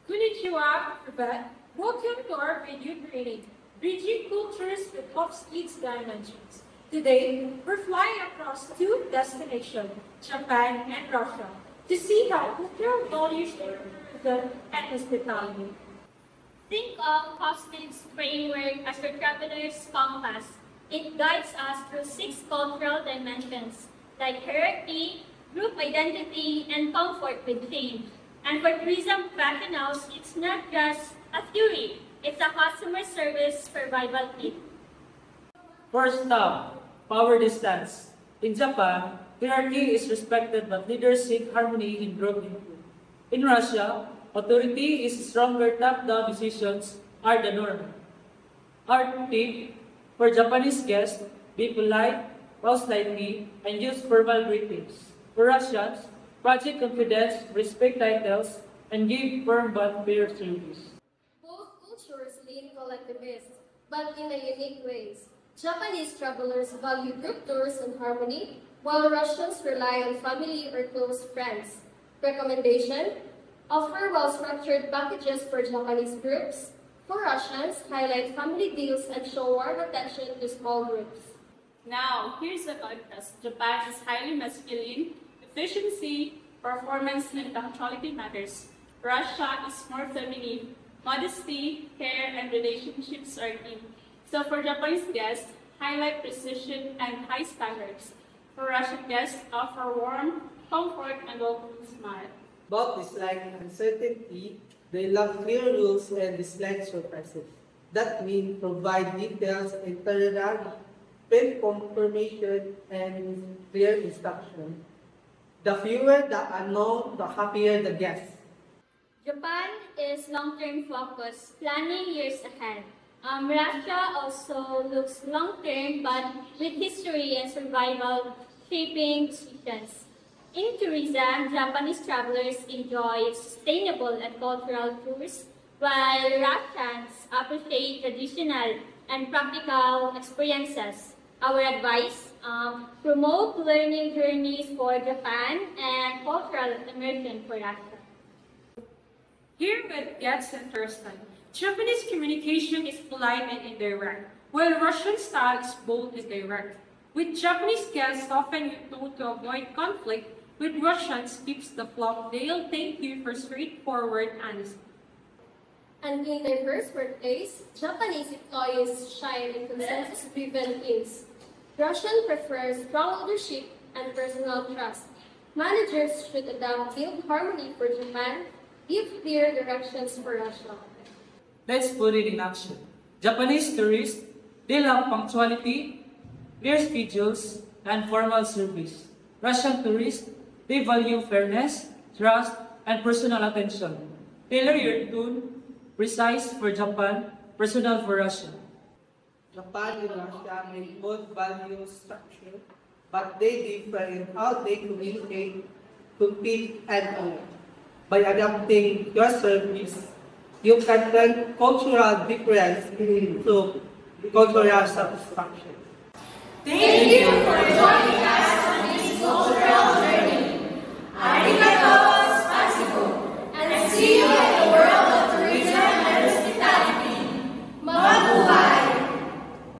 Konnichiwa, everybody. Welcome to our video training, Bridging Cultures with Top Speed's Dimensions. Today, we're flying across two destinations, Japan and Russia, to see how cultural values shape tourism and hospitality. Think of Hostin's framework as your traveler's compass. It guides us through six cultural dimensions, like hierarchy, group identity, and comfort with change. And for tourism professionals, it's not just a theory, it's a customer service survival kit. First up, power distance. In Japan, hierarchy is respected but leaders seek harmony in group input. In Russia, authority is stronger, top-down decisions are the norm. Our tip for Japanese guests, be polite, bow slightly, and use formal greetings. For Russians, project confidence, respect titles, and give firm but fair service. Both cultures lean collectivist, but in a unique ways. Japanese travelers value group tours and harmony, while Russians rely on family or close friends. Recommendation: offer well-structured packages for Japanese groups. For Russians, highlight family deals and show warm attention to small groups. Now, here's the contrast. Japan is highly masculine, efficiency, performance, and punctuality matters. Russia is more feminine, modesty, care, and relationships are key. So for Japanese guests, highlight precision and high standards. For Russian guests, offer warmth, comfort, and welcoming smile. Both dislike uncertainty, they love clear rules and dislike surprises. That means provide details, itinerary, print confirmation, and clear instruction. The fewer the unknown, the happier the guest. Japan is long-term focused, planning years ahead. Russia also looks long-term, but with history and survival shaping decisions. In tourism, Japanese travelers enjoy sustainable and cultural tours, while Russians appreciate traditional and practical experiences. Our advice, promote learning journeys for Japan and cultural immersion for Russia. Here with gets interesting. Japanese communication is polite and indirect, while Russian style is bold and direct. With Japanese guests often you know to avoid conflict, with Russians keeps the flow. They'll thank you for straightforward honesty. And in diverse workplace, Japanese employees shine in consensus-driven teams. Russian prefers strong leadership and personal trust. Managers should adapt build harmony for Japan, give clear directions for Russia. Let's put it in action. Japanese tourists, they love punctuality, clear schedules, and formal service. Russian tourists, they value fairness, trust, and personal attention. Tailor your tune, precise for Japan, personal for Russia. Japan and Russia may both value structure, but they differ in how they communicate, compete, and own. By adapting your service, you can turn cultural difference into cultural satisfaction. Thank you